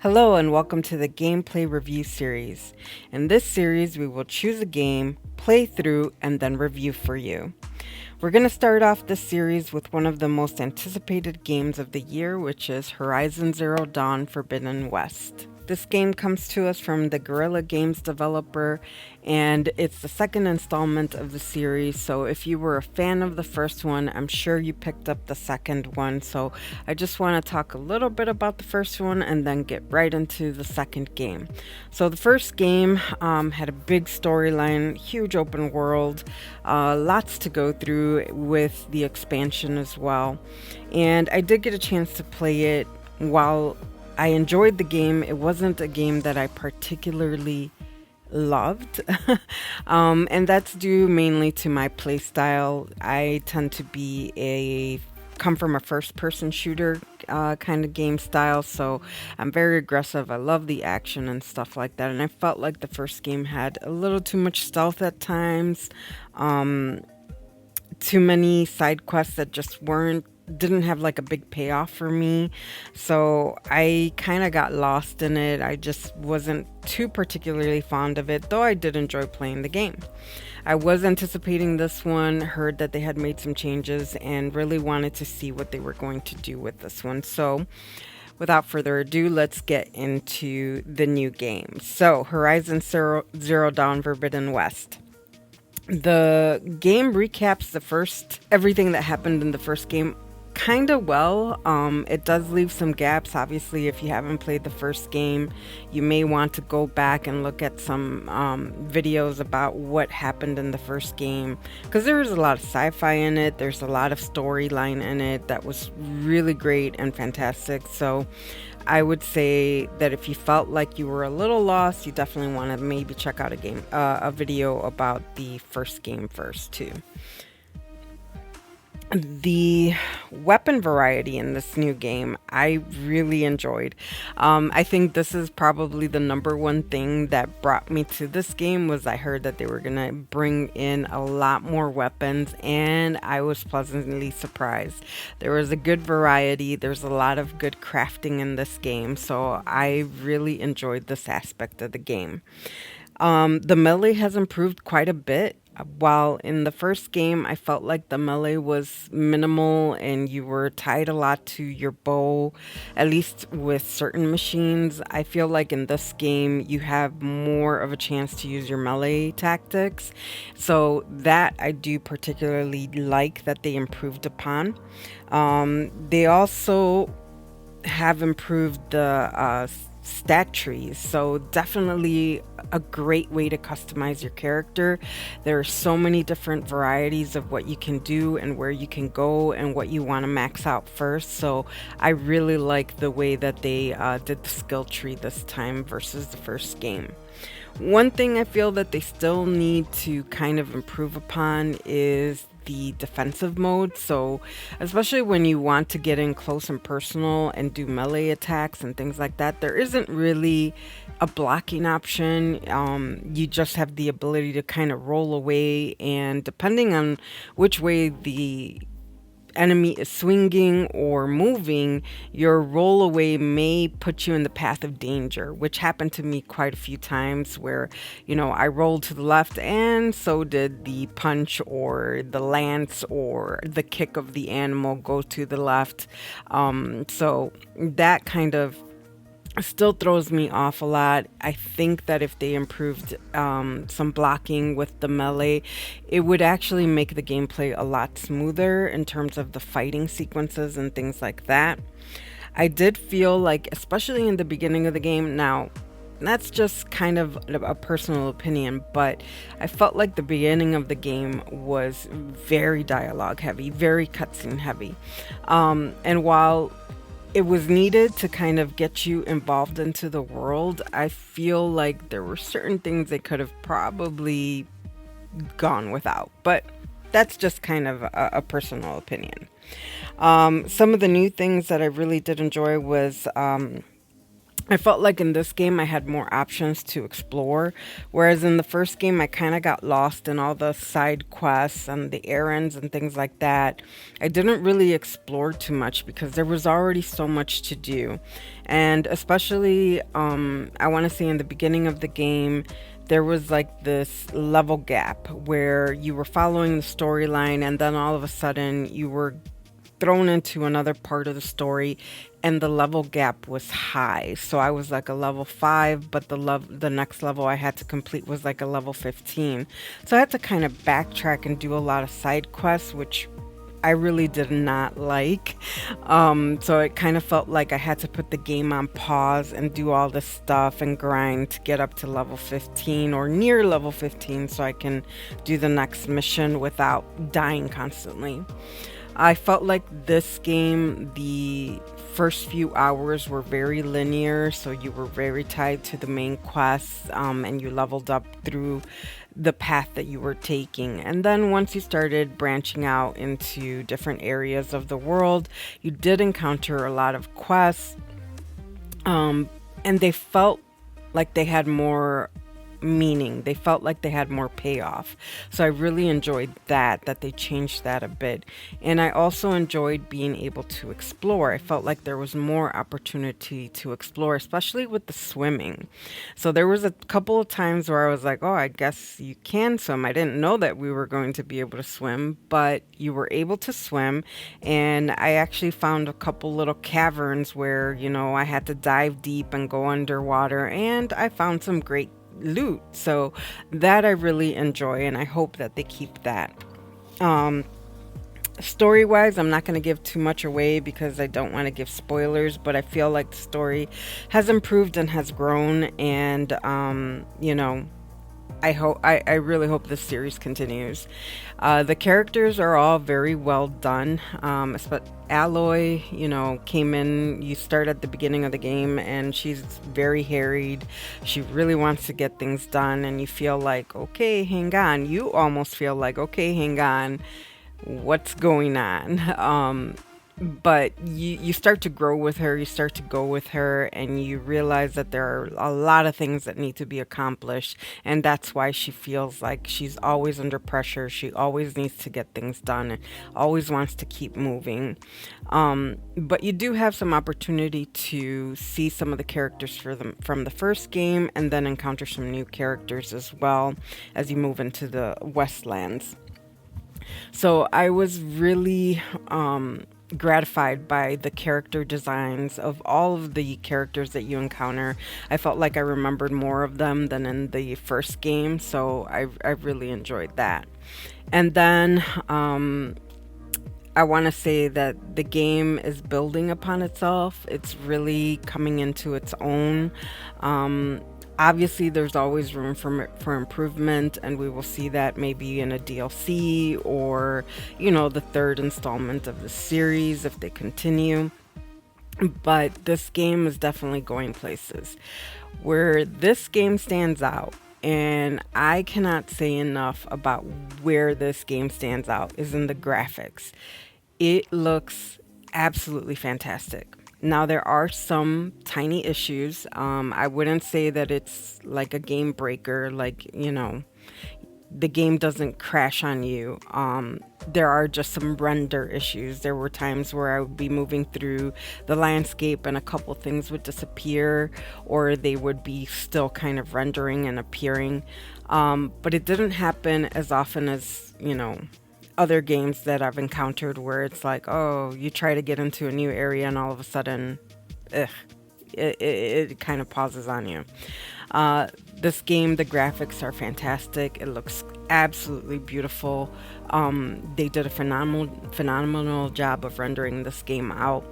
Hello and welcome to the gameplay review series. In this series, we will choose a game, play through, and then review for you. We're going to start off this series with one of the most anticipated games of the year, which is Horizon Zero Dawn Forbidden West. This game comes to us from the Guerrilla Games developer, and it's the second installment of the series. So if you were a fan of the first one, I'm sure you picked up the second one. So I just want to talk a little bit about the first one and then get right into the second game. So the first game had a big storyline, huge open world, lots to go through with the expansion as well. And I did get a chance to play it. While I enjoyed the game, it wasn't a game that I particularly loved. And that's due mainly to my play style. I tend to come from a first person shooter kind of game style, so I'm very aggressive. I love the action and stuff like that, and I felt like the first game had a little too much stealth at times, too many side quests that just didn't have like a big payoff for me. So I kind of got lost in it. I just wasn't too particularly fond of it, though I did enjoy playing the game. I was anticipating this one, heard that they had made some changes, and really wanted to see what they were going to do with this one. So without further ado, let's get into the new game. So Horizon Zero Dawn Forbidden West. The game recaps everything that happened in the first game kind of well. It does leave some gaps. Obviously, if you haven't played the first game, you may want to go back and look at some videos about what happened in the first game, because there was a lot of sci-fi in it. There's a lot of storyline in it that was really great and fantastic. So I would say that if you felt like you were a little lost, you definitely want to maybe check out a video about the first game first too. The weapon variety in this new game, I really enjoyed. I think this is probably the number one thing that brought me to this game. Was I heard that they were going to bring in a lot more weapons, and I was pleasantly surprised. There was a good variety. There's a lot of good crafting in this game, so I really enjoyed this aspect of the game. The melee has improved quite a bit. While in the first game, I felt like the melee was minimal and you were tied a lot to your bow, at least with certain machines. I feel like in this game, you have more of a chance to use your melee tactics. So that I do particularly like that they improved upon. They also have improved the stat trees, so definitely a great way to customize your character. There are so many different varieties of what you can do and where you can go and what you want to max out first. So I really like the way that they did the skill tree this time versus the first game. One thing I feel that they still need to kind of improve upon is the defensive mode. So especially when you want to get in close and personal and do melee attacks and things like that, there isn't really a blocking option. You just have the ability to kind of roll away, and depending on which way the enemy is swinging or moving, your roll away may put you in the path of danger, which happened to me quite a few times where, I rolled to the left and so did the punch or the lance or the kick of the animal go to the left. So that kind of still throws me off a lot. I think that if they improved some blocking with the melee, it would actually make the gameplay a lot smoother in terms of the fighting sequences and things like that. I did feel like, especially in the beginning of the game, now that's just kind of a personal opinion, but I felt like the beginning of the game was very dialogue heavy, very cutscene heavy. And while it was needed to kind of get you involved into the world, I feel like there were certain things they could have probably gone without, but that's just kind of a personal opinion. Some of the new things that I really did enjoy was I felt like in this game I had more options to explore, whereas in the first game I kind of got lost in all the side quests and the errands and things like that. I didn't really explore too much because there was already so much to do. And especially, I want to say in the beginning of the game, there was like this level gap where you were following the storyline and then all of a sudden you were thrown into another part of the story and the level gap was high. So I was like a level 5, but the next level I had to complete was like a level 15. So I had to kind of backtrack and do a lot of side quests, which I really did not like. So it kind of felt like I had to put the game on pause and do all this stuff and grind to get up to level 15 or near level 15 so I can do the next mission without dying constantly. I felt like this game, the first few hours were very linear, so you were very tied to the main quests, and you leveled up through the path that you were taking. And then once you started branching out into different areas of the world, you did encounter a lot of quests, and they felt like they had more meaning. They felt like they had more payoff. So I really enjoyed that they changed that a bit. And I also enjoyed being able to explore. I felt like there was more opportunity to explore, especially with the swimming. So there was a couple of times where I was like, oh, I guess you can swim. I didn't know that we were going to be able to swim, but you were able to swim. And I actually found a couple little caverns where, I had to dive deep and go underwater. And I found some great loot. So that I really enjoy, and I hope that they keep that. Um, Story wise, I'm not going to give too much away because I don't want to give spoilers, but I feel like the story has improved and has grown, and I really hope this series continues. The characters are all very well done. Alloy, came in. You start at the beginning of the game, and she's very harried. She really wants to get things done, and you feel like, okay, hang on. You almost feel like, okay, hang on. What's going on? But you start to grow with her, you start to go with her, and you realize that there are a lot of things that need to be accomplished, and that's why she feels like she's always under pressure. She always needs to get things done and always wants to keep moving. But you do have some opportunity to see some of the characters from the first game, and then encounter some new characters as well as you move into the Westlands. So I was really gratified by the character designs of all of the characters that you encounter. I felt like I remembered more of them than in the first game, so I really enjoyed that. And then I want to say that the game is building upon itself. It's really coming into its own. Obviously, there's always room for improvement, and we will see that maybe in a DLC or, the third installment of the series if they continue. But this game is definitely going places. Where this game stands out, and I cannot say enough about where this game stands out, is in the graphics. It looks absolutely fantastic. Now, there are some tiny issues. I wouldn't say that it's like a game breaker, like, the game doesn't crash on you. There are just some render issues. There were times where I would be moving through the landscape and a couple things would disappear, or they would be still kind of rendering and appearing. But it didn't happen as often as, other games that I've encountered where it's like, oh, you try to get into a new area and all of a sudden, ugh, it kind of pauses on you. This game, the graphics are fantastic. It looks absolutely beautiful. They did a phenomenal job of rendering this game out.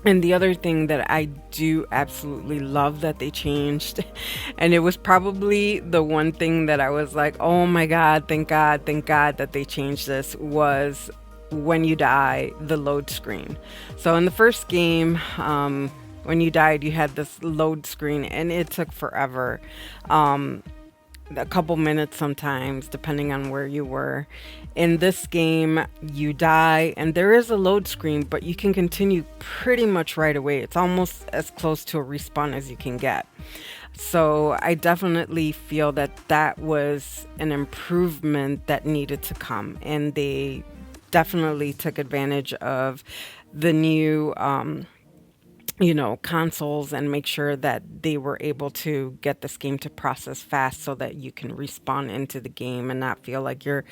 And the other thing that I do absolutely love that they changed, and it was probably the one thing that I was like, oh my God, thank God that they changed this, was when you die, the load screen. So in the first game, when you died, you had this load screen and it took forever. a couple minutes sometimes, depending on where you were. In this game, you die, and there is a load screen, but you can continue pretty much right away. It's almost as close to a respawn as you can get. So I definitely feel that that was an improvement that needed to come, and they definitely took advantage of the new consoles and make sure that they were able to get this game to process fast so that you can respawn into the game and not feel like you're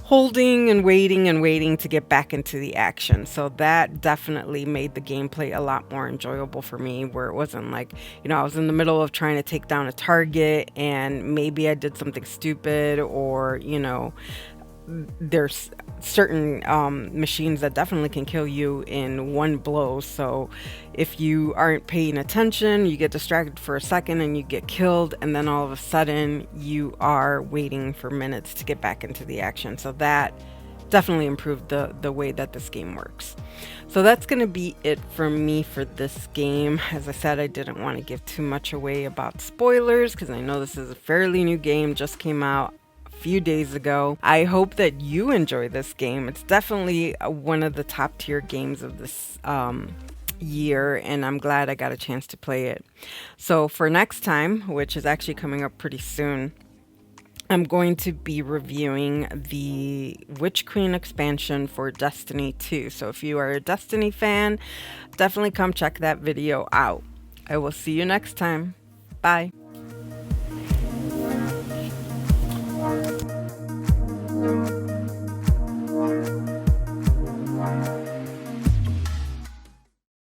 holding and waiting to get back into the action. So that definitely made the gameplay a lot more enjoyable for me, where it wasn't like, I was in the middle of trying to take down a target and maybe I did something stupid, or, there's certain machines that definitely can kill you in one blow. So if you aren't paying attention, you get distracted for a second and you get killed, and then all of a sudden you are waiting for minutes to get back into the action. So that definitely improved the way that this game works. So that's going to be it from me for this game. As I said, I didn't want to give too much away about spoilers because I know this is a fairly new game, just came out few days ago. I hope that you enjoy this game. It's definitely one of the top tier games of this year, and I'm glad I got a chance to play it. So for next time, which is actually coming up pretty soon, I'm going to be reviewing the Witch Queen expansion for Destiny 2. So if you are a Destiny fan, definitely come check that video out. I will see you next time. Bye.